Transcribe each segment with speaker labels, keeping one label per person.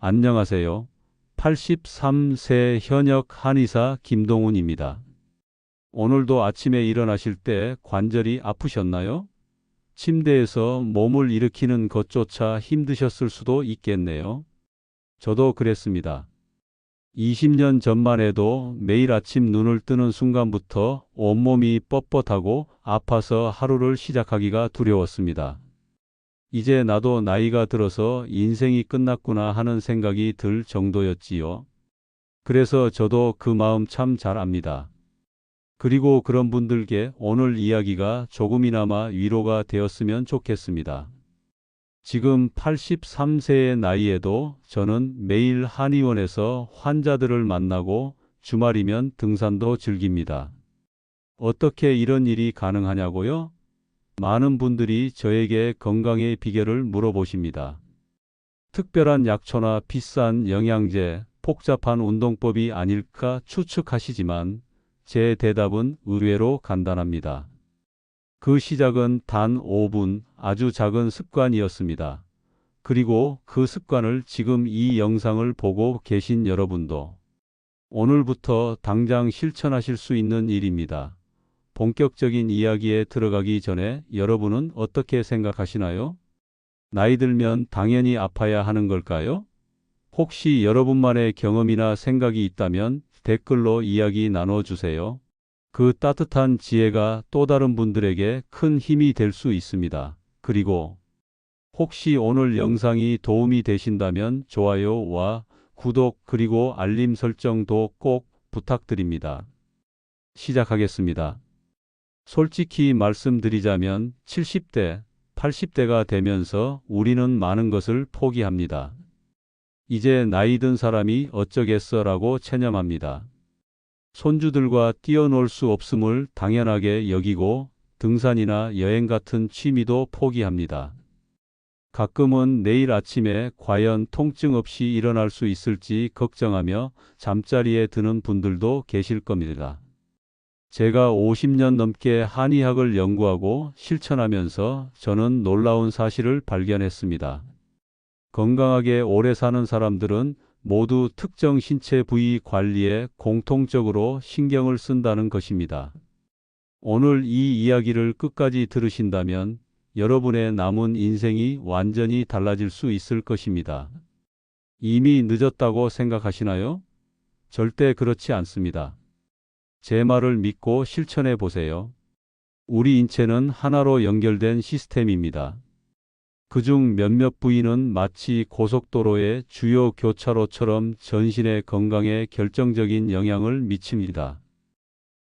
Speaker 1: 안녕하세요. 83세 현역 한의사 김동훈입니다. 오늘도 아침에 일어나실 때 관절이 아프셨나요? 침대에서 몸을 일으키는 것조차 힘드셨을 수도 있겠네요. 저도 그랬습니다. 20년 전만 해도 매일 아침 눈을 뜨는 순간부터 온몸이 뻣뻣하고 아파서 하루를 시작하기가 두려웠습니다. 이제 나도 나이가 들어서 인생이 끝났구나 하는 생각이 들 정도였지요. 그래서 저도 그 마음 참 잘 압니다. 그리고 그런 분들께 오늘 이야기가 조금이나마 위로가 되었으면 좋겠습니다. 지금 83세의 나이에도 저는 매일 한의원에서 환자들을 만나고 주말이면 등산도 즐깁니다. 어떻게 이런 일이 가능하냐고요? 많은 분들이 저에게 건강의 비결을 물어보십니다. 특별한 약초나 비싼 영양제, 복잡한 운동법이 아닐까 추측하시지만 제 대답은 의외로 간단합니다. 그 시작은 단 5분 아주 작은 습관이었습니다. 그리고 그 습관을 지금 이 영상을 보고 계신 여러분도 오늘부터 당장 실천하실 수 있는 일입니다. 본격적인 이야기에 들어가기 전에 여러분은 어떻게 생각하시나요? 나이 들면 당연히 아파야 하는 걸까요? 혹시 여러분만의 경험이나 생각이 있다면 댓글로 이야기 나눠주세요. 그 따뜻한 지혜가 또 다른 분들에게 큰 힘이 될 수 있습니다. 그리고 혹시 오늘 영상이 도움이 되신다면 좋아요와 구독 그리고 알림 설정도 꼭 부탁드립니다. 시작하겠습니다. 솔직히 말씀드리자면 70대, 80대가 되면서 우리는 많은 것을 포기합니다. 이제 나이 든 사람이 어쩌겠어 라고 체념합니다. 손주들과 뛰어놀 수 없음을 당연하게 여기고 등산이나 여행 같은 취미도 포기합니다. 가끔은 내일 아침에 과연 통증 없이 일어날 수 있을지 걱정하며 잠자리에 드는 분들도 계실 겁니다. 제가 50년 넘게 한의학을 연구하고 실천하면서 저는 놀라운 사실을 발견했습니다. 건강하게 오래 사는 사람들은 모두 특정 신체 부위 관리에 공통적으로 신경을 쓴다는 것입니다. 오늘 이 이야기를 끝까지 들으신다면 여러분의 남은 인생이 완전히 달라질 수 있을 것입니다. 이미 늦었다고 생각하시나요? 절대 그렇지 않습니다. 제 말을 믿고 실천해 보세요. 우리 인체는 하나로 연결된 시스템입니다. 그중 몇몇 부위는 마치 고속도로의 주요 교차로처럼 전신의 건강에 결정적인 영향을 미칩니다.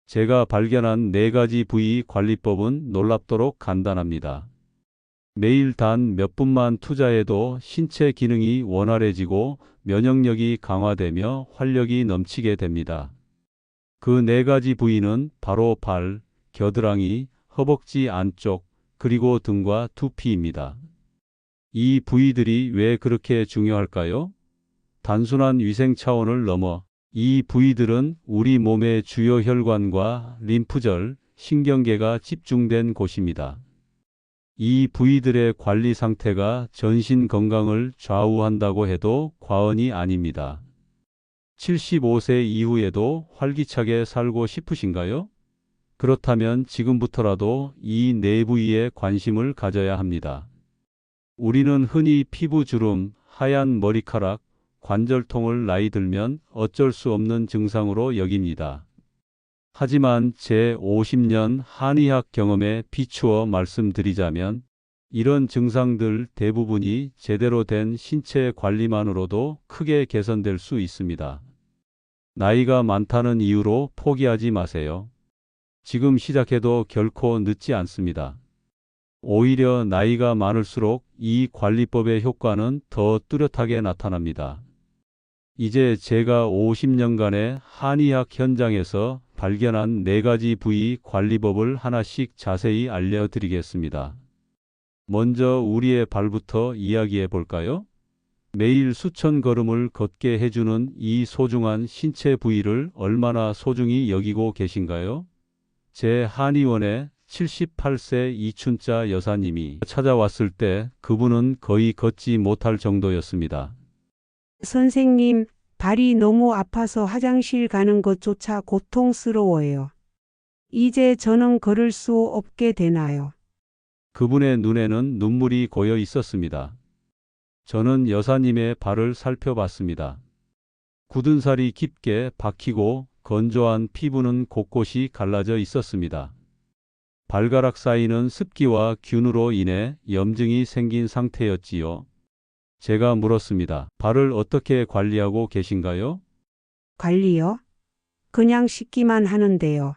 Speaker 1: 제가 발견한 4가지 부위 관리법은 놀랍도록 간단합니다. 매일 단 몇 분만 투자해도 신체 기능이 원활해지고 면역력이 강화되며 활력이 넘치게 됩니다. 그 4가지 부위는 바로 발, 겨드랑이, 허벅지 안쪽, 그리고 등과 두피입니다. 이 부위들이 왜 그렇게 중요할까요? 단순한 위생 차원을 넘어 이 부위들은 우리 몸의 주요 혈관과 림프절, 신경계가 집중된 곳입니다. 이 부위들의 관리 상태가 전신 건강을 좌우한다고 해도 과언이 아닙니다. 75세 이후에도 활기차게 살고 싶으신가요? 그렇다면 지금부터라도 이 4부위에 관심을 가져야 합니다. 우리는 흔히 피부주름, 하얀 머리카락, 관절통을 나이 들면 어쩔 수 없는 증상으로 여깁니다. 하지만 제 50년 한의학 경험에 비추어 말씀드리자면 이런 증상들 대부분이 제대로 된 신체 관리만으로도 크게 개선될 수 있습니다. 나이가 많다는 이유로 포기하지 마세요. 지금 시작해도 결코 늦지 않습니다. 오히려 나이가 많을수록 이 관리법의 효과는 더 뚜렷하게 나타납니다. 이제 제가 50년간의 한의학 현장에서 발견한 4가지 부위 관리법을 하나씩 자세히 알려드리겠습니다. 먼저 우리의 발부터 이야기해 볼까요? 매일 수천 걸음을 걷게 해주는 이 소중한 신체 부위를 얼마나 소중히 여기고 계신가요? 제 한의원에 78세 이춘자 여사님이 찾아왔을 때 그분은 거의 걷지 못할 정도였습니다.
Speaker 2: 선생님, 발이 너무 아파서 화장실 가는 것조차 고통스러워요. 이제 저는 걸을 수 없게 되나요?
Speaker 1: 그분의 눈에는 눈물이 고여 있었습니다. 저는 여사님의 발을 살펴봤습니다. 굳은 살이 깊게 박히고 건조한 피부는 곳곳이 갈라져 있었습니다. 발가락 사이는 습기와 균으로 인해 염증이 생긴 상태였지요. 제가 물었습니다. 발을 어떻게 관리하고 계신가요?
Speaker 2: 관리요? 그냥 씻기만 하는데요.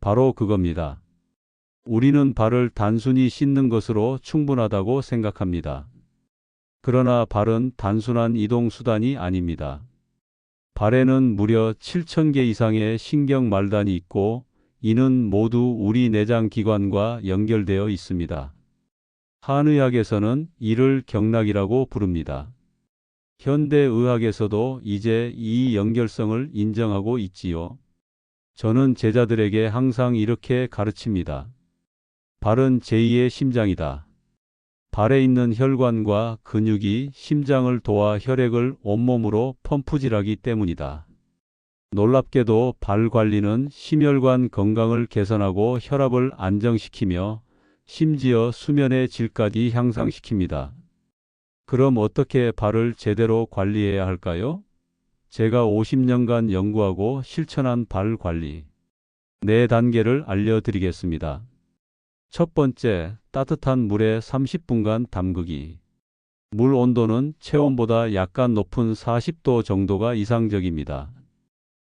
Speaker 1: 바로 그겁니다. 우리는 발을 단순히 씻는 것으로 충분하다고 생각합니다. 그러나 발은 단순한 이동 수단이 아닙니다. 발에는 무려 7,000개 이상의 신경 말단이 있고 이는 모두 우리 내장 기관과 연결되어 있습니다. 한의학에서는 이를 경락이라고 부릅니다. 현대의학에서도 이제 이 연결성을 인정하고 있지요. 저는 제자들에게 항상 이렇게 가르칩니다. 발은 제2의 심장이다. 발에 있는 혈관과 근육이 심장을 도와 혈액을 온몸으로 펌프질하기 때문이다. 놀랍게도 발 관리는 심혈관 건강을 개선하고 혈압을 안정시키며 심지어 수면의 질까지 향상시킵니다. 그럼 어떻게 발을 제대로 관리해야 할까요? 제가 50년간 연구하고 실천한 발 관리 4단계를 알려드리겠습니다. 첫 번째, 따뜻한 물에 30분간 담그기. 물 온도는 체온보다 약간 높은 40도 정도가 이상적입니다.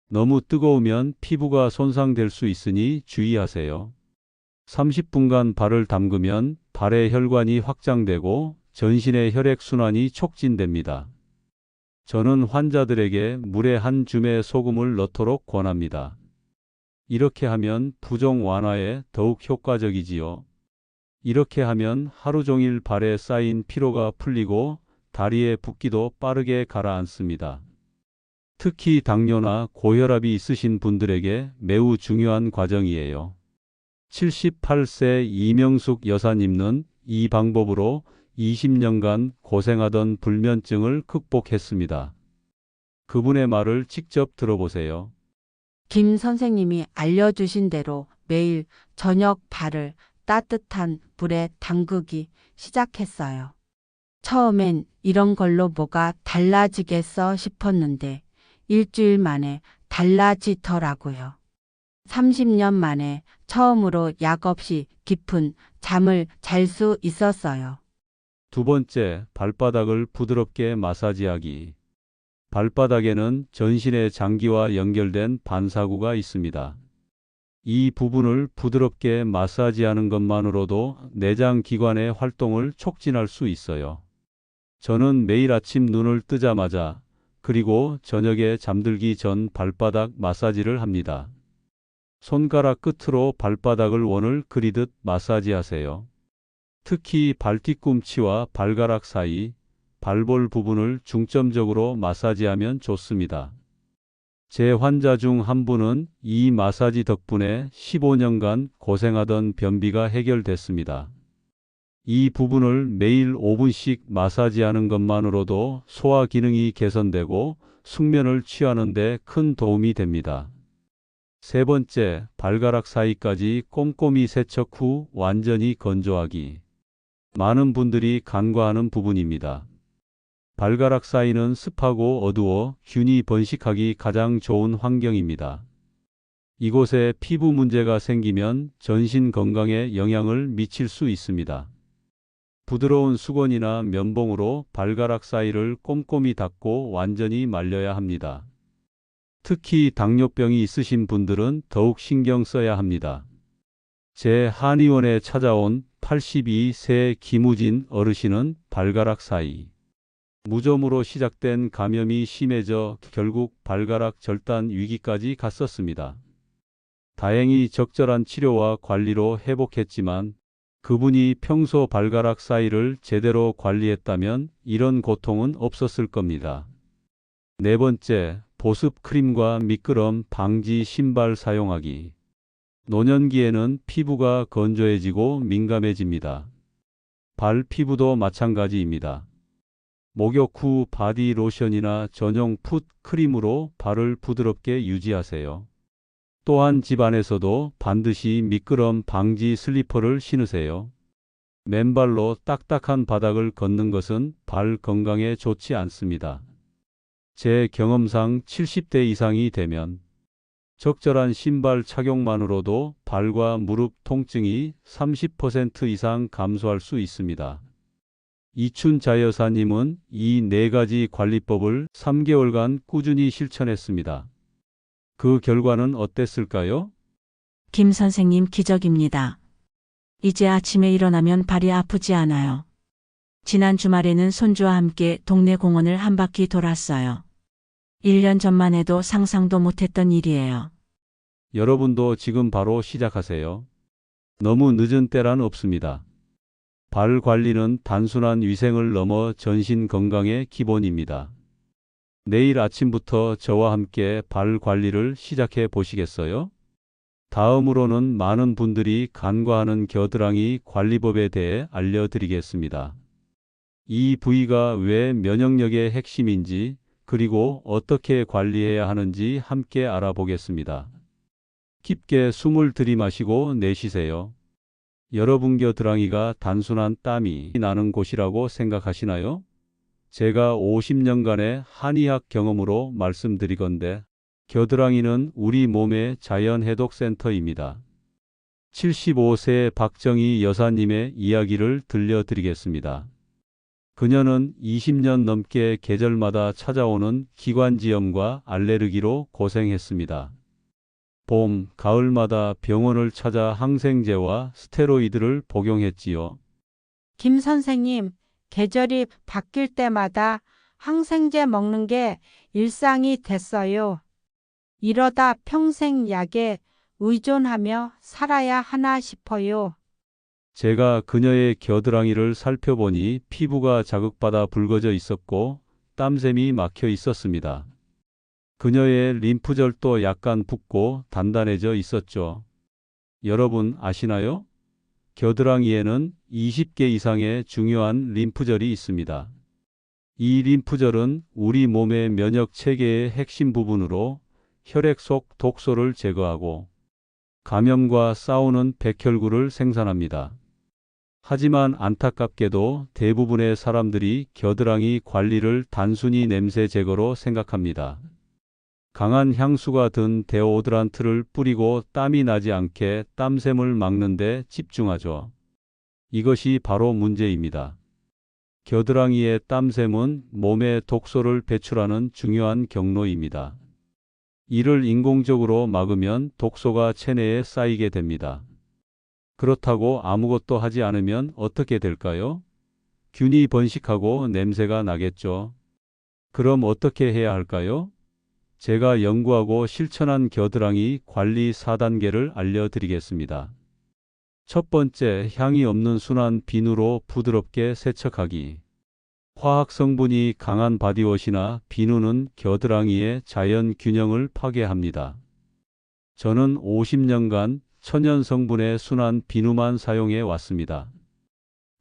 Speaker 1: 너무 뜨거우면 피부가 손상될 수 있으니 주의하세요. 30분간 발을 담그면 발의 혈관이 확장되고 전신의 혈액순환이 촉진됩니다. 저는 환자들에게 물에 한 줌의 소금을 넣도록 권합니다. 이렇게 하면 부종 완화에 더욱 효과적이지요. 이렇게 하면 하루 종일 발에 쌓인 피로가 풀리고 다리의 붓기도 빠르게 가라앉습니다. 특히 당뇨나 고혈압이 있으신 분들에게 매우 중요한 과정이에요. 78세 이명숙 여사님은 이 방법으로 20년간 고생하던 불면증을 극복했습니다. 그분의 말을 직접 들어보세요.
Speaker 3: 김 선생님이 알려주신 대로 매일 저녁 발을 따뜻한 물에 담그기 시작했어요. 처음엔 이런 걸로 뭐가 달라지겠어 싶었는데 일주일 만에 달라지더라고요. 30년 만에 처음으로 약 없이 깊은 잠을 잘 수 있었어요.
Speaker 1: 두 번째, 발바닥을 부드럽게 마사지하기. 발바닥에는 전신의 장기와 연결된 반사구가 있습니다. 이 부분을 부드럽게 마사지하는 것만으로도 내장 기관의 활동을 촉진할 수 있어요. 저는 매일 아침 눈을 뜨자마자 그리고 저녁에 잠들기 전 발바닥 마사지를 합니다. 손가락 끝으로 발바닥을 원을 그리듯 마사지하세요. 특히 발뒤꿈치와 발가락 사이, 발볼 부분을 중점적으로 마사지하면 좋습니다. 제 환자 중 한 분은 이 마사지 덕분에 15년간 고생하던 변비가 해결됐습니다. 이 부분을 매일 5분씩 마사지하는 것만으로도 소화 기능이 개선되고 숙면을 취하는 데 큰 도움이 됩니다. 세 번째, 발가락 사이까지 꼼꼼히 세척 후 완전히 건조하기. 많은 분들이 간과하는 부분입니다. 발가락 사이는 습하고 어두워 균이 번식하기 가장 좋은 환경입니다. 이곳에 피부 문제가 생기면 전신 건강에 영향을 미칠 수 있습니다. 부드러운 수건이나 면봉으로 발가락 사이를 꼼꼼히 닦고 완전히 말려야 합니다. 특히 당뇨병이 있으신 분들은 더욱 신경 써야 합니다. 제 한의원에 찾아온 82세 김우진 어르신은 발가락 사이 무좀으로 시작된 감염이 심해져 결국 발가락 절단 위기까지 갔었습니다. 다행히 적절한 치료와 관리로 회복했지만 그분이 평소 발가락 사이를 제대로 관리했다면 이런 고통은 없었을 겁니다. 네 번째, 보습 크림과 미끄럼 방지 신발 사용하기. 노년기에는 피부가 건조해지고 민감해집니다. 발 피부도 마찬가지입니다. 목욕 후 바디 로션이나 전용 풋 크림으로 발을 부드럽게 유지하세요. 또한 집 안에서도 반드시 미끄럼 방지 슬리퍼를 신으세요. 맨발로 딱딱한 바닥을 걷는 것은 발 건강에 좋지 않습니다. 제 경험상 70대 이상이 되면 적절한 신발 착용만으로도 발과 무릎 통증이 30% 이상 감소할 수 있습니다. 이춘자 여사님은 이 네 가지 관리법을 3개월간 꾸준히 실천했습니다. 그 결과는 어땠을까요?
Speaker 4: 김 선생님 기적입니다. 이제 아침에 일어나면 발이 아프지 않아요. 지난 주말에는 손주와 함께 동네 공원을 한 바퀴 돌았어요. 1년 전만 해도 상상도 못했던 일이에요.
Speaker 1: 여러분도 지금 바로 시작하세요. 너무 늦은 때란 없습니다. 발 관리는 단순한 위생을 넘어 전신 건강의 기본입니다. 내일 아침부터 저와 함께 발 관리를 시작해 보시겠어요? 다음으로는 많은 분들이 간과하는 겨드랑이 관리법에 대해 알려드리겠습니다. 이 부위가 왜 면역력의 핵심인지, 그리고 어떻게 관리해야 하는지 함께 알아보겠습니다. 깊게 숨을 들이마시고 내쉬세요. 여러분 겨드랑이가 단순한 땀이 나는 곳이라고 생각하시나요? 제가 50년간의 한의학 경험으로 말씀드리건대 겨드랑이는 우리 몸의 자연 해독 센터입니다. 75세 박정희 여사님의 이야기를 들려드리겠습니다. 그녀는 20년 넘게 계절마다 찾아오는 기관지염과 알레르기로 고생했습니다. 봄, 가을마다 병원을 찾아 항생제와 스테로이드를 복용했지요.
Speaker 5: 김 선생님, 계절이 바뀔 때마다 항생제 먹는 게 일상이 됐어요. 이러다 평생 약에 의존하며 살아야 하나 싶어요.
Speaker 1: 제가 그녀의 겨드랑이를 살펴보니 피부가 자극받아 붉어져 있었고 땀샘이 막혀 있었습니다. 그녀의 림프절도 약간 붓고 단단해져 있었죠. 여러분 아시나요? 겨드랑이에는 20개 이상의 중요한 림프절이 있습니다. 이 림프절은 우리 몸의 면역 체계의 핵심 부분으로 혈액 속 독소를 제거하고 감염과 싸우는 백혈구를 생산합니다. 하지만 안타깝게도 대부분의 사람들이 겨드랑이 관리를 단순히 냄새 제거로 생각합니다. 강한 향수가 든 데오드란트를 뿌리고 땀이 나지 않게 땀샘을 막는 데 집중하죠. 이것이 바로 문제입니다. 겨드랑이의 땀샘은 몸에 독소를 배출하는 중요한 경로입니다. 이를 인공적으로 막으면 독소가 체내에 쌓이게 됩니다. 그렇다고 아무것도 하지 않으면 어떻게 될까요? 균이 번식하고 냄새가 나겠죠. 그럼 어떻게 해야 할까요? 제가 연구하고 실천한 겨드랑이 관리 4단계를 알려드리겠습니다. 첫 번째, 향이 없는 순한 비누로 부드럽게 세척하기. 화학 성분이 강한 바디워시나 비누는 겨드랑이의 자연 균형을 파괴합니다. 저는 50년간 천연 성분의 순한 비누만 사용해 왔습니다.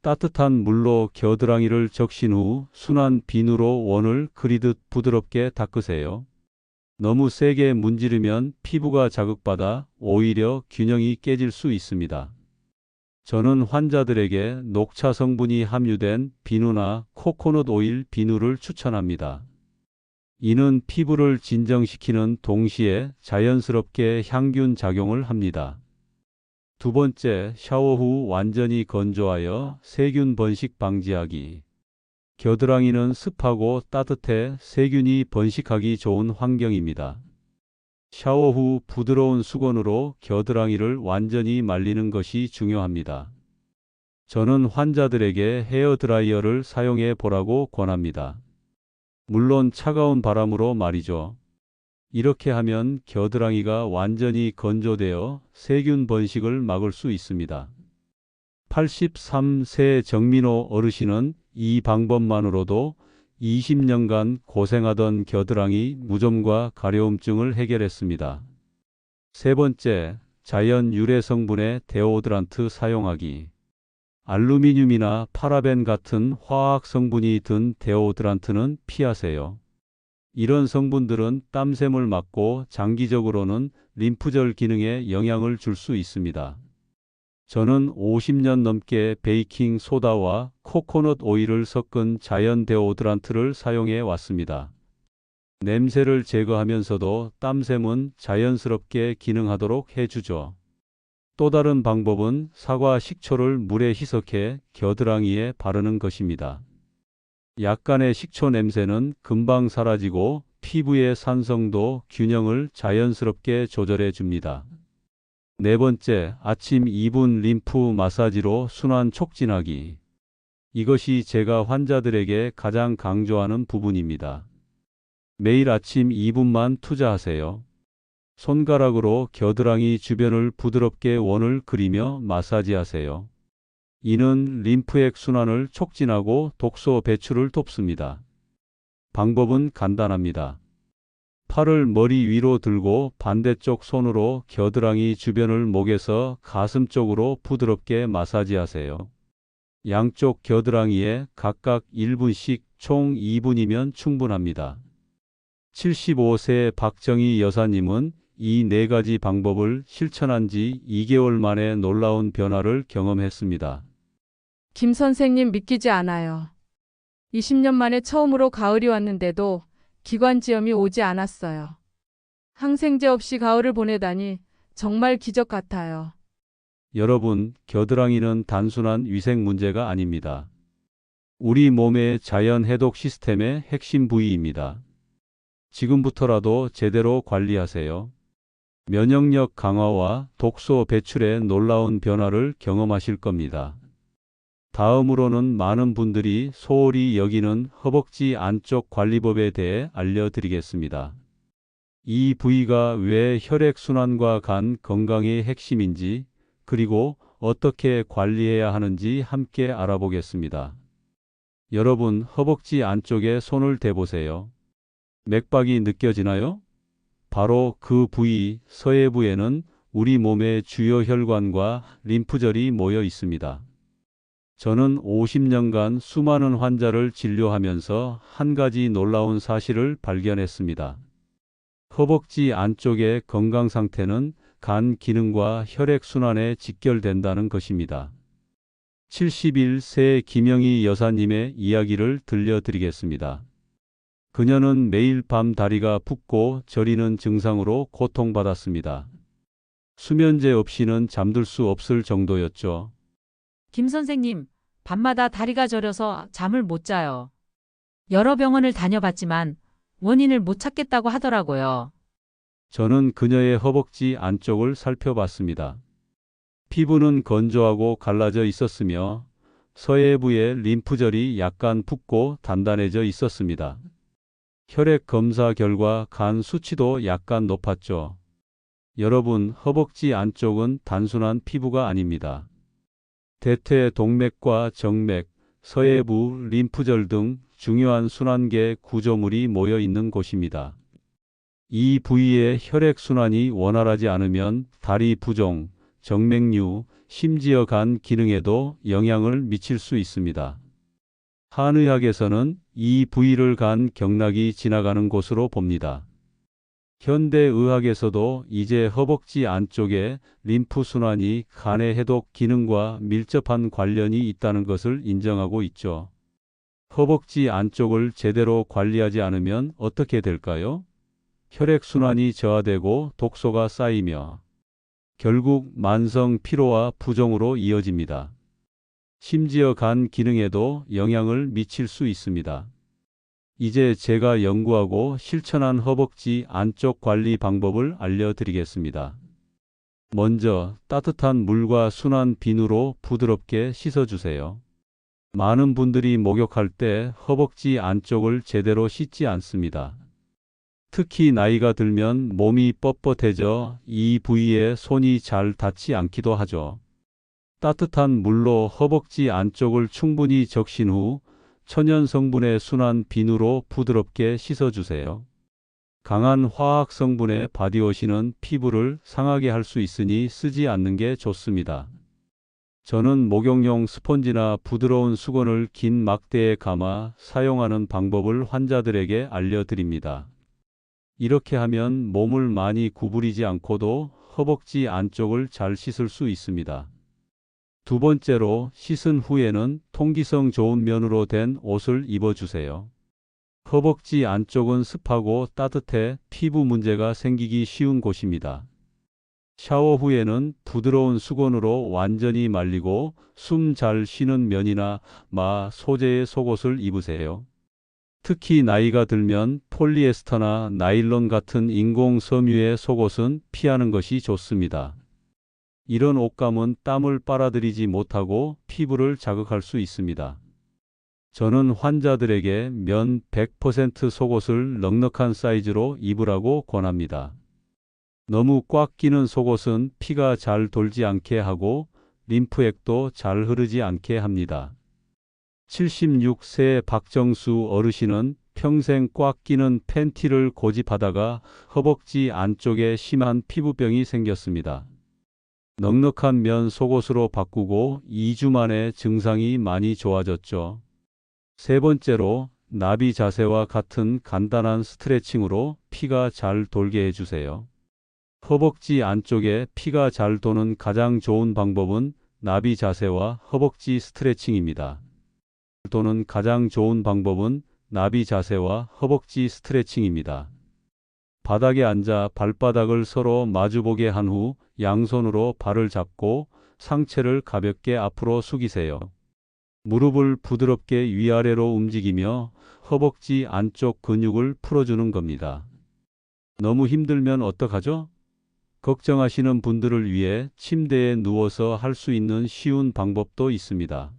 Speaker 1: 따뜻한 물로 겨드랑이를 적신 후 순한 비누로 원을 그리듯 부드럽게 닦으세요. 너무 세게 문지르면 피부가 자극받아 오히려 균형이 깨질 수 있습니다. 저는 환자들에게 녹차 성분이 함유된 비누나 코코넛 오일 비누를 추천합니다. 이는 피부를 진정시키는 동시에 자연스럽게 향균 작용을 합니다. 두 번째, 샤워 후 완전히 건조하여 세균 번식 방지하기. 겨드랑이는 습하고 따뜻해 세균이 번식하기 좋은 환경입니다. 샤워 후 부드러운 수건으로 겨드랑이를 완전히 말리는 것이 중요합니다. 저는 환자들에게 헤어드라이어를 사용해 보라고 권합니다. 물론 차가운 바람으로 말이죠. 이렇게 하면 겨드랑이가 완전히 건조되어 세균 번식을 막을 수 있습니다. 83세 정민호 어르신은 이 방법만으로도 20년간 고생하던 겨드랑이 무좀과 가려움증을 해결했습니다. 세 번째, 자연 유래 성분의 데오드란트 사용하기. 알루미늄이나 파라벤 같은 화학 성분이 든 데오드란트는 피하세요. 이런 성분들은 땀샘을 막고 장기적으로는 림프절 기능에 영향을 줄 수 있습니다. 저는 50년 넘게 베이킹 소다와 코코넛 오일을 섞은 자연 데오드란트를 사용해 왔습니다. 냄새를 제거하면서도 땀샘은 자연스럽게 기능하도록 해주죠. 또 다른 방법은 사과 식초를 물에 희석해 겨드랑이에 바르는 것입니다. 약간의 식초 냄새는 금방 사라지고 피부의 산성도 균형을 자연스럽게 조절해 줍니다. 네 번째, 아침 2분 림프 마사지로 순환 촉진하기. 이것이 제가 환자들에게 가장 강조하는 부분입니다. 매일 아침 2분만 투자하세요. 손가락으로 겨드랑이 주변을 부드럽게 원을 그리며 마사지하세요. 이는 림프액 순환을 촉진하고 독소 배출을 돕습니다. 방법은 간단합니다. 팔을 머리 위로 들고 반대쪽 손으로 겨드랑이 주변을 목에서 가슴 쪽으로 부드럽게 마사지하세요. 양쪽 겨드랑이에 각각 1분씩 총 2분이면 충분합니다. 75세 박정희 여사님은 이 네 가지 방법을 실천한 지 2개월 만에 놀라운 변화를 경험했습니다.
Speaker 6: 김 선생님 믿기지 않아요. 20년 만에 처음으로 가을이 왔는데도 기관지염이 오지 않았어요. 항생제 없이 가을을 보내다니 정말 기적 같아요.
Speaker 1: 여러분, 겨드랑이는 단순한 위생 문제가 아닙니다. 우리 몸의 자연 해독 시스템의 핵심 부위입니다. 지금부터라도 제대로 관리하세요. 면역력 강화와 독소 배출에 놀라운 변화를 경험하실 겁니다. 다음으로는 많은 분들이 소홀히 여기는 허벅지 안쪽 관리법에 대해 알려드리겠습니다. 이 부위가 왜 혈액순환과 간 건강의 핵심인지, 그리고 어떻게 관리해야 하는지 함께 알아보겠습니다. 여러분, 허벅지 안쪽에 손을 대보세요. 맥박이 느껴지나요? 바로 그 부위, 서해부에는 우리 몸의 주요 혈관과 림프절이 모여 있습니다. 저는 50년간 수많은 환자를 진료하면서 한 가지 놀라운 사실을 발견했습니다. 허벅지 안쪽의 건강 상태는 간 기능과 혈액순환에 직결된다는 것입니다. 71세 김영희 여사님의 이야기를 들려드리겠습니다. 그녀는 매일 밤 다리가 붓고 저리는 증상으로 고통받았습니다. 수면제 없이는 잠들 수 없을 정도였죠.
Speaker 7: 김 선생님, 밤마다 다리가 저려서 잠을 못 자요. 여러 병원을 다녀봤지만 원인을 못 찾겠다고 하더라고요.
Speaker 1: 저는 그녀의 허벅지 안쪽을 살펴봤습니다. 피부는 건조하고 갈라져 있었으며 서해부의 림프절이 약간 붓고 단단해져 있었습니다. 혈액 검사 결과 간 수치도 약간 높았죠. 여러분, 허벅지 안쪽은 단순한 피부가 아닙니다. 대퇴 동맥과 정맥, 서해부, 림프절 등 중요한 순환계 구조물이 모여 있는 곳입니다. 이 부위의 혈액순환이 원활하지 않으면 다리 부종, 정맥류, 심지어 간 기능에도 영향을 미칠 수 있습니다. 한의학에서는 이 부위를 간 경락이 지나가는 곳으로 봅니다. 현대의학에서도 이제 허벅지 안쪽에 림프순환이 간의 해독 기능과 밀접한 관련이 있다는 것을 인정하고 있죠. 허벅지 안쪽을 제대로 관리하지 않으면 어떻게 될까요? 혈액순환이 저하되고 독소가 쌓이며 결국 만성 피로와 부종으로 이어집니다. 심지어 간 기능에도 영향을 미칠 수 있습니다. 이제 제가 연구하고 실천한 허벅지 안쪽 관리 방법을 알려드리겠습니다. 먼저 따뜻한 물과 순한 비누로 부드럽게 씻어주세요. 많은 분들이 목욕할 때 허벅지 안쪽을 제대로 씻지 않습니다. 특히 나이가 들면 몸이 뻣뻣해져 이 부위에 손이 잘 닿지 않기도 하죠. 따뜻한 물로 허벅지 안쪽을 충분히 적신 후 천연 성분의 순한 비누로 부드럽게 씻어주세요. 강한 화학 성분의 바디워시는 피부를 상하게 할 수 있으니 쓰지 않는 게 좋습니다. 저는 목욕용 스펀지나 부드러운 수건을 긴 막대에 감아 사용하는 방법을 환자들에게 알려드립니다. 이렇게 하면 몸을 많이 구부리지 않고도 허벅지 안쪽을 잘 씻을 수 있습니다. 두 번째로, 씻은 후에는 통기성 좋은 면으로 된 옷을 입어주세요. 허벅지 안쪽은 습하고 따뜻해 피부 문제가 생기기 쉬운 곳입니다. 샤워 후에는 부드러운 수건으로 완전히 말리고 숨 잘 쉬는 면이나 소재의 속옷을 입으세요. 특히 나이가 들면 폴리에스터나 나일론 같은 인공 섬유의 속옷은 피하는 것이 좋습니다. 이런 옷감은 땀을 빨아들이지 못하고 피부를 자극할 수 있습니다. 저는 환자들에게 면 100% 속옷을 넉넉한 사이즈로 입으라고 권합니다. 너무 꽉 끼는 속옷은 피가 잘 돌지 않게 하고 림프액도 잘 흐르지 않게 합니다. 76세 박정수 어르신은 평생 꽉 끼는 팬티를 고집하다가 허벅지 안쪽에 심한 피부병이 생겼습니다. 넉넉한 면 속옷으로 바꾸고 2주 만에 증상이 많이 좋아졌죠. 세 번째로, 나비 자세와 같은 간단한 스트레칭으로 피가 잘 돌게 해주세요. 허벅지 안쪽에 피가 잘 도는 가장 좋은 방법은 나비 자세와 허벅지 스트레칭입니다. 도는 가장 좋은 방법은 나비 자세와 허벅지 스트레칭입니다. 바닥에 앉아 발바닥을 서로 마주보게 한 후 양손으로 발을 잡고 상체를 가볍게 앞으로 숙이세요. 무릎을 부드럽게 위아래로 움직이며 허벅지 안쪽 근육을 풀어주는 겁니다. 너무 힘들면 어떡하죠? 걱정하시는 분들을 위해 침대에 누워서 할 수 있는 쉬운 방법도 있습니다.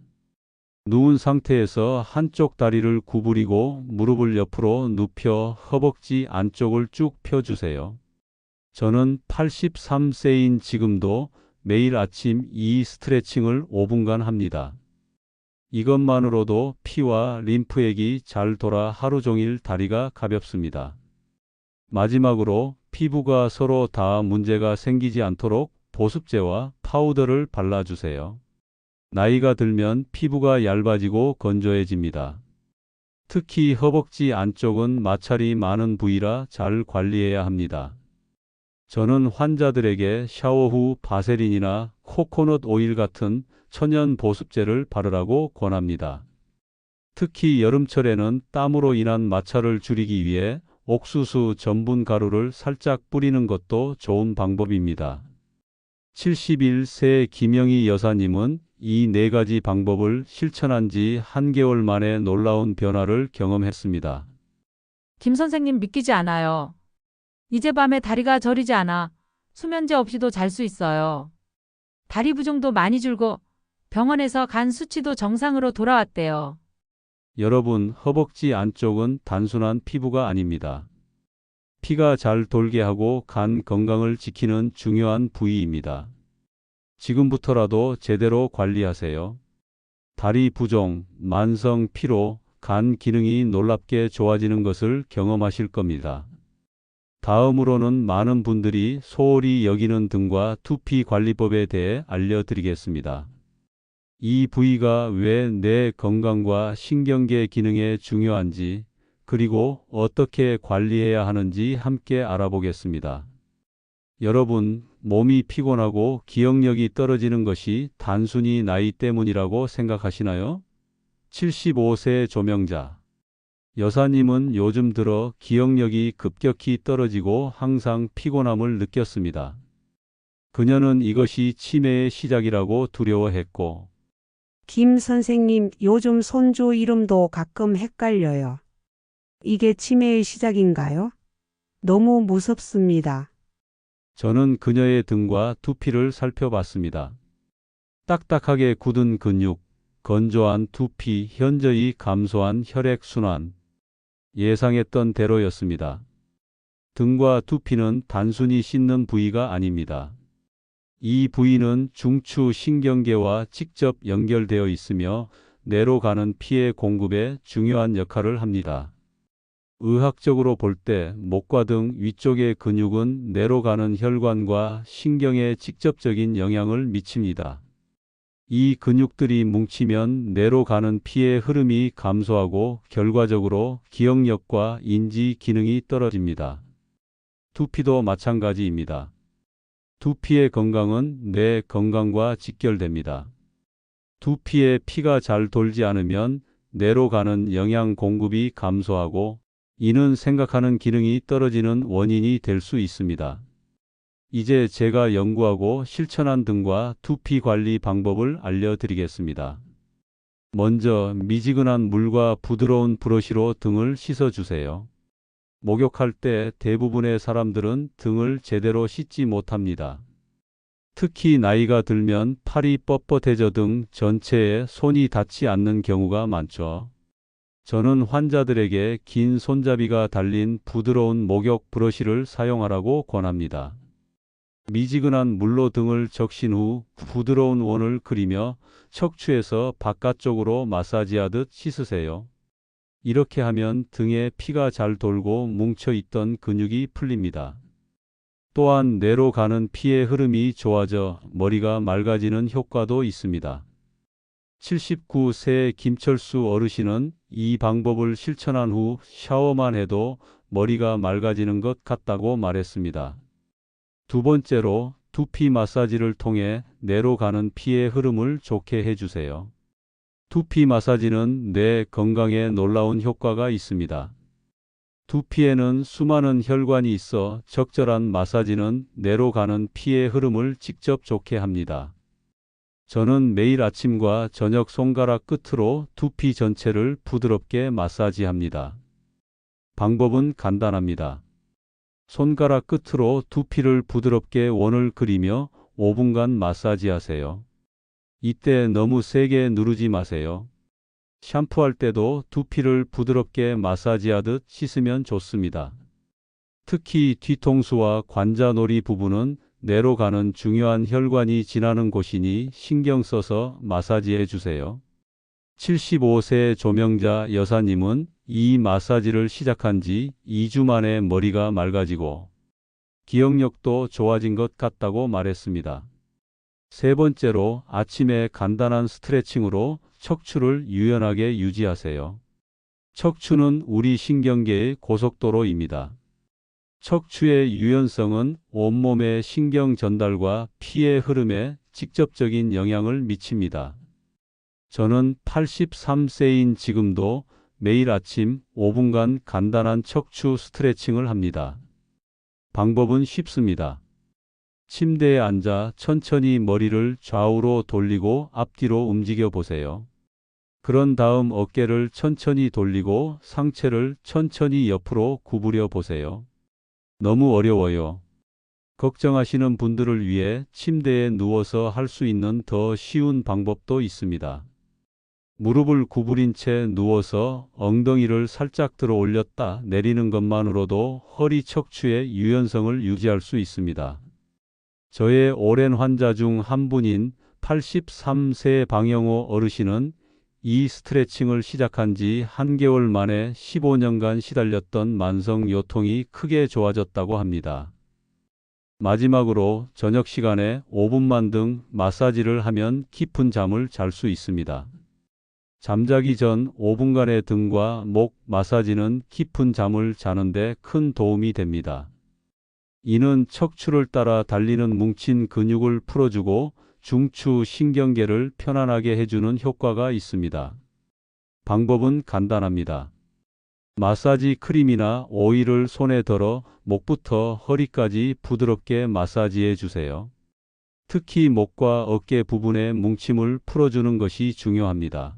Speaker 1: 누운 상태에서 한쪽 다리를 구부리고 무릎을 옆으로 눕혀 허벅지 안쪽을 쭉 펴주세요. 저는 83세인 지금도 매일 아침 이 스트레칭을 5분간 합니다. 이것만으로도 피와 림프액이 잘 돌아 하루 종일 다리가 가볍습니다. 마지막으로, 피부가 서로 다 문제가 생기지 않도록 보습제와 파우더를 발라주세요. 나이가 들면 피부가 얇아지고 건조해집니다. 특히 허벅지 안쪽은 마찰이 많은 부위라 잘 관리해야 합니다. 저는 환자들에게 샤워 후 바세린이나 코코넛 오일 같은 천연 보습제를 바르라고 권합니다. 특히 여름철에는 땀으로 인한 마찰을 줄이기 위해 옥수수 전분 가루를 살짝 뿌리는 것도 좋은 방법입니다. 71세 김영희 여사님은 이 네 가지 방법을 실천한 지 한개월 만에 놀라운 변화를 경험했습니다.
Speaker 7: 김 선생님 믿기지 않아요. 이제 밤에 다리가 저리지 않아 수면제 없이도 잘 수 있어요. 다리 부종도 많이 줄고 병원에서 간 수치도 정상으로 돌아왔대요.
Speaker 1: 여러분, 허벅지 안쪽은 단순한 피부가 아닙니다. 피가 잘 돌게 하고 간 건강을 지키는 중요한 부위입니다. 지금부터라도 제대로 관리하세요. 다리 부종, 만성 피로, 간 기능이 놀랍게 좋아지는 것을 경험하실 겁니다. 다음으로는 많은 분들이 소홀히 여기는 등과 두피 관리법에 대해 알려드리겠습니다. 이 부위가 왜 내 건강과 신경계 기능에 중요한지, 그리고 어떻게 관리해야 하는지 함께 알아보겠습니다. 여러분, 몸이 피곤하고 기억력이 떨어지는 것이 단순히 나이 때문이라고 생각하시나요? 75세 조명자 여사님은 요즘 들어 기억력이 급격히 떨어지고 항상 피곤함을 느꼈습니다. 그녀는 이것이 치매의 시작이라고 두려워했고,
Speaker 2: 김 선생님, 요즘 손주 이름도 가끔 헷갈려요. 이게 치매의 시작인가요? 너무 무섭습니다.
Speaker 1: 저는 그녀의 등과 두피를 살펴봤습니다. 딱딱하게 굳은 근육, 건조한 두피, 현저히 감소한 혈액순환. 예상했던 대로였습니다. 등과 두피는 단순히 씻는 부위가 아닙니다. 이 부위는 중추 신경계와 직접 연결되어 있으며 뇌로 가는 피의 공급에 중요한 역할을 합니다. 의학적으로 볼 때 목과 등 위쪽의 근육은 뇌로 가는 혈관과 신경에 직접적인 영향을 미칩니다. 이 근육들이 뭉치면 뇌로 가는 피의 흐름이 감소하고 결과적으로 기억력과 인지 기능이 떨어집니다. 두피도 마찬가지입니다. 두피의 건강은 뇌 건강과 직결됩니다. 두피에 피가 잘 돌지 않으면 뇌로 가는 영양 공급이 감소하고 이는 생각하는 기능이 떨어지는 원인이 될 수 있습니다. 이제 제가 연구하고 실천한 등과 두피 관리 방법을 알려드리겠습니다. 먼저 미지근한 물과 부드러운 브러쉬로 등을 씻어주세요. 목욕할 때 대부분의 사람들은 등을 제대로 씻지 못합니다. 특히 나이가 들면 팔이 뻣뻣해져 등 전체에 손이 닿지 않는 경우가 많죠. 저는 환자들에게 긴 손잡이가 달린 부드러운 목욕 브러쉬를 사용하라고 권합니다. 미지근한 물로 등을 적신 후 부드러운 원을 그리며 척추에서 바깥쪽으로 마사지하듯 씻으세요. 이렇게 하면 등에 피가 잘 돌고 뭉쳐 있던 근육이 풀립니다. 또한 뇌로 가는 피의 흐름이 좋아져 머리가 맑아지는 효과도 있습니다. 79세 김철수 어르신은 이 방법을 실천한 후 샤워만 해도 머리가 맑아지는 것 같다고 말했습니다. 두 번째로 두피 마사지를 통해 뇌로 가는 피의 흐름을 좋게 해주세요. 두피 마사지는 뇌 건강에 놀라운 효과가 있습니다. 두피에는 수많은 혈관이 있어 적절한 마사지는 뇌로 가는 피의 흐름을 직접 좋게 합니다. 저는 매일 아침과 저녁 손가락 끝으로 두피 전체를 부드럽게 마사지합니다. 방법은 간단합니다. 손가락 끝으로 두피를 부드럽게 원을 그리며 5분간 마사지하세요. 이때 너무 세게 누르지 마세요. 샴푸할 때도 두피를 부드럽게 마사지하듯 씻으면 좋습니다. 특히 뒤통수와 관자놀이 부분은 뇌로 가는 중요한 혈관이 지나는 곳이니 신경 써서 마사지해 주세요. 75세 조명자 여사님은 이 마사지를 시작한 지 2주 만에 머리가 맑아지고 기억력도 좋아진 것 같다고 말했습니다. 세 번째로 아침에 간단한 스트레칭으로 척추를 유연하게 유지하세요. 척추는 우리 신경계의 고속도로입니다. 척추의 유연성은 온몸의 신경 전달과 피의 흐름에 직접적인 영향을 미칩니다. 저는 83세인 지금도 매일 아침 5분간 간단한 척추 스트레칭을 합니다. 방법은 쉽습니다. 침대에 앉아 천천히 머리를 좌우로 돌리고 앞뒤로 움직여 보세요. 그런 다음 어깨를 천천히 돌리고 상체를 천천히 옆으로 구부려 보세요. 너무 어려워요. 걱정하시는 분들을 위해 침대에 누워서 할 수 있는 더 쉬운 방법도 있습니다. 무릎을 구부린 채 누워서 엉덩이를 살짝 들어 올렸다 내리는 것만으로도 허리 척추의 유연성을 유지할 수 있습니다. 저의 오랜 환자 중 한 분인 83세 방영호 어르신은 이 스트레칭을 시작한 지 한개월 만에 15년간 시달렸던 만성 요통이 크게 좋아졌다고 합니다. 마지막으로 저녁 시간에 5분만 등 마사지를 하면 깊은 잠을 잘 수 있습니다. 잠자기 전 5분간의 등과 목 마사지는 깊은 잠을 자는데 큰 도움이 됩니다. 이는 척추를 따라 달리는 뭉친 근육을 풀어주고 중추 신경계를 편안하게 해주는 효과가 있습니다. 방법은 간단합니다. 마사지 크림이나 오일을 손에 덜어 목부터 허리까지 부드럽게 마사지해 주세요. 특히 목과 어깨 부분의 뭉침을 풀어주는 것이 중요합니다.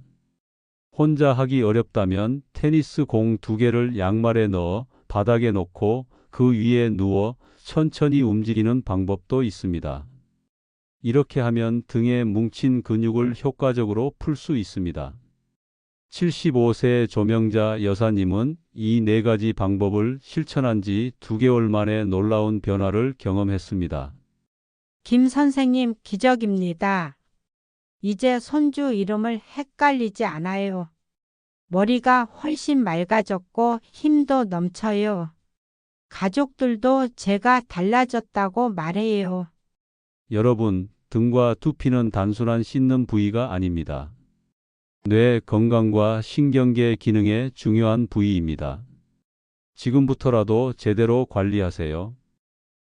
Speaker 1: 혼자 하기 어렵다면 테니스 공 2개를 양말에 넣어 바닥에 놓고 그 위에 누워 천천히 움직이는 방법도 있습니다. 이렇게 하면 등에 뭉친 근육을 효과적으로 풀 수 있습니다. 75세 조명자 여사님은 이 4가지 방법을 실천한 지 2개월 만에 놀라운 변화를 경험했습니다.
Speaker 5: 김 선생님 기적입니다. 이제 손주 이름을 헷갈리지 않아요. 머리가 훨씬 맑아졌고 힘도 넘쳐요. 가족들도 제가 달라졌다고 말해요.
Speaker 1: 여러분, 등과 두피는 단순한 씻는 부위가 아닙니다. 뇌 건강과 신경계 기능에 중요한 부위입니다. 지금부터라도 제대로 관리하세요.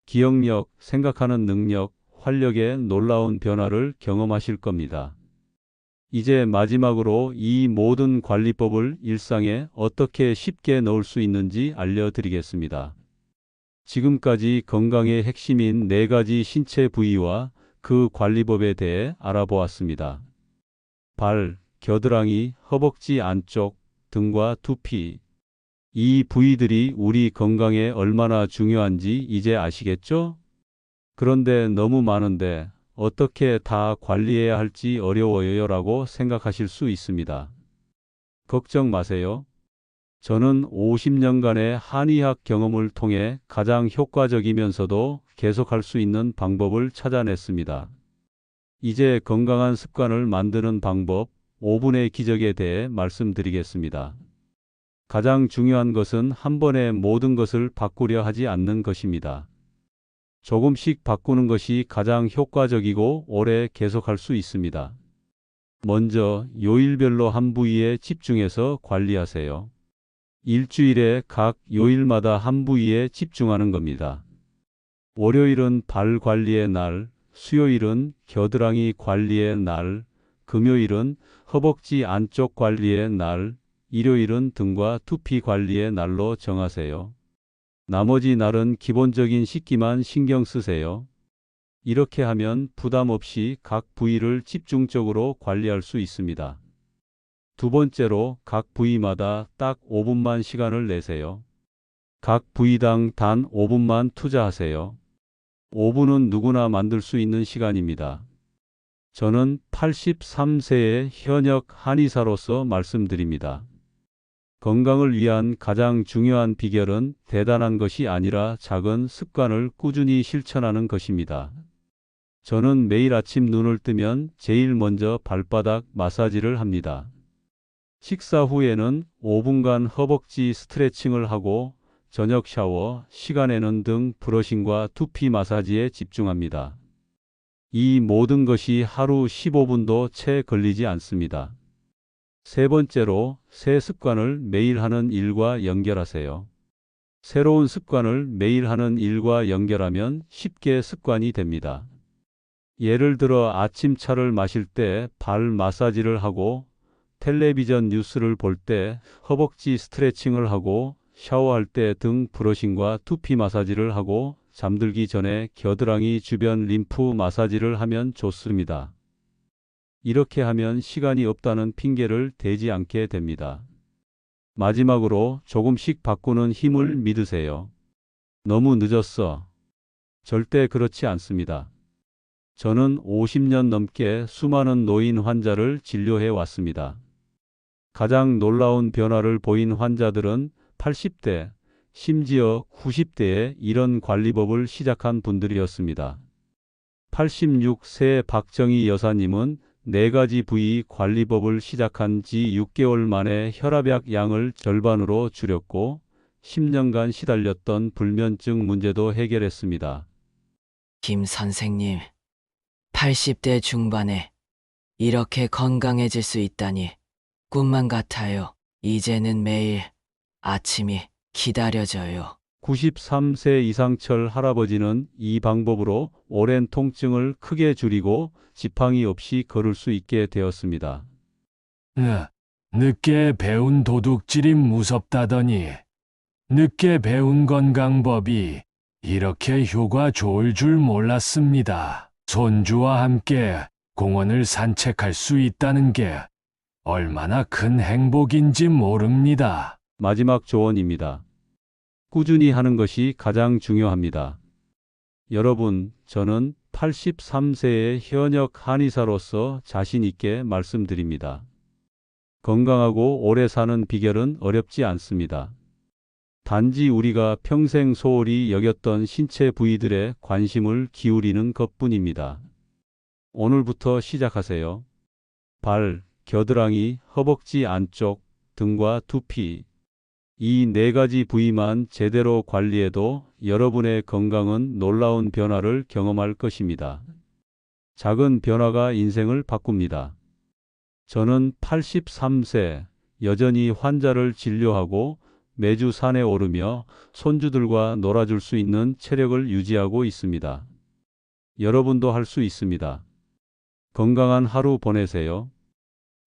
Speaker 1: 기억력, 생각하는 능력, 활력에 놀라운 변화를 경험하실 겁니다. 이제 마지막으로 이 모든 관리법을 일상에 어떻게 쉽게 넣을 수 있는지 알려드리겠습니다. 지금까지 건강의 핵심인 4가지 신체 부위와 그 관리법에 대해 알아보았습니다. 발, 겨드랑이, 허벅지 안쪽, 등과 두피. 이 부위들이 우리 건강에 얼마나 중요한지 이제 아시겠죠? 그런데 너무 많은데 어떻게 다 관리해야 할지 어려워요 라고 생각하실 수 있습니다. 걱정 마세요. 저는 50년간의 한의학 경험을 통해 가장 효과적이면서도 계속할 수 있는 방법을 찾아냈습니다. 이제 건강한 습관을 만드는 방법 5분의 기적에 대해 말씀드리겠습니다. 가장 중요한 것은 한 번에 모든 것을 바꾸려 하지 않는 것입니다. 조금씩 바꾸는 것이 가장 효과적이고 오래 계속할 수 있습니다. 먼저 요일별로 한 부위에 집중해서 관리하세요. 일주일에 각 요일마다 한 부위에 집중하는 겁니다. 월요일은 발 관리의 날, 수요일은 겨드랑이 관리의 날, 금요일은 허벅지 안쪽 관리의 날, 일요일은 등과 두피 관리의 날로 정하세요. 나머지 날은 기본적인 씻기만 신경 쓰세요. 이렇게 하면 부담 없이 각 부위를 집중적으로 관리할 수 있습니다. 두 번째로 각 부위마다 딱 5분만 시간을 내세요. 각 부위당 단 5분만 투자하세요. 5분은 누구나 만들 수 있는 시간입니다. 저는 83세의 현역 한의사로서 말씀드립니다. 건강을 위한 가장 중요한 비결은 대단한 것이 아니라 작은 습관을 꾸준히 실천하는 것입니다. 저는 매일 아침 눈을 뜨면 제일 먼저 발바닥 마사지를 합니다. 식사 후에는 5분간 허벅지 스트레칭을 하고 저녁 샤워 시간에는 등 브러싱과 두피 마사지에 집중합니다. 이 모든 것이 하루 15분도 채 걸리지 않습니다. 세 번째로 새 습관을 매일 하는 일과 연결하세요. 새로운 습관을 매일 하는 일과 연결하면 쉽게 습관이 됩니다. 예를 들어 아침 차를 마실 때 발 마사지를 하고 텔레비전 뉴스를 볼 때 허벅지 스트레칭을 하고 샤워할 때 등 브러싱과 두피 마사지를 하고 잠들기 전에 겨드랑이 주변 림프 마사지를 하면 좋습니다. 이렇게 하면 시간이 없다는 핑계를 대지 않게 됩니다. 마지막으로 조금씩 바꾸는 힘을 믿으세요. 너무 늦었어. 절대 그렇지 않습니다. 저는 50년 넘게 수많은 노인 환자를 진료해 왔습니다. 가장 놀라운 변화를 보인 환자들은 80대, 심지어 90대에 이런 관리법을 시작한 분들이었습니다. 86세 박정희 여사님은 4가지 부위 관리법을 시작한 지 6개월 만에 혈압약 양을 절반으로 줄였고 10년간 시달렸던 불면증 문제도 해결했습니다.
Speaker 8: 김 선생님, 80대 중반에 이렇게 건강해질 수 있다니 꿈만 같아요. 이제는 매일 아침이 기다려져요.
Speaker 1: 93세 이상철 할아버지는 이 방법으로 오랜 통증을 크게 줄이고 지팡이 없이 걸을 수 있게 되었습니다.
Speaker 9: 늦게 배운 도둑질이 무섭다더니 늦게 배운 건강법이 이렇게 효과 좋을 줄 몰랐습니다. 손주와 함께 공원을 산책할 수 있다는 게 얼마나 큰 행복인지 모릅니다.
Speaker 1: 마지막 조언입니다. 꾸준히 하는 것이 가장 중요합니다. 여러분, 저는 83세의 현역 한의사로서 자신 있게 말씀드립니다. 건강하고 오래 사는 비결은 어렵지 않습니다. 단지 우리가 평생 소홀히 여겼던 신체 부위들에 관심을 기울이는 것뿐입니다. 오늘부터 시작하세요. 발, 겨드랑이, 허벅지 안쪽, 등과 두피. 이 4가지 부위만 제대로 관리해도 여러분의 건강은 놀라운 변화를 경험할 것입니다. 작은 변화가 인생을 바꿉니다. 저는 83세, 여전히 환자를 진료하고 매주 산에 오르며 손주들과 놀아줄 수 있는 체력을 유지하고 있습니다. 여러분도 할 수 있습니다. 건강한 하루 보내세요.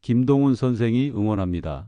Speaker 1: 김동훈 선생이 응원합니다.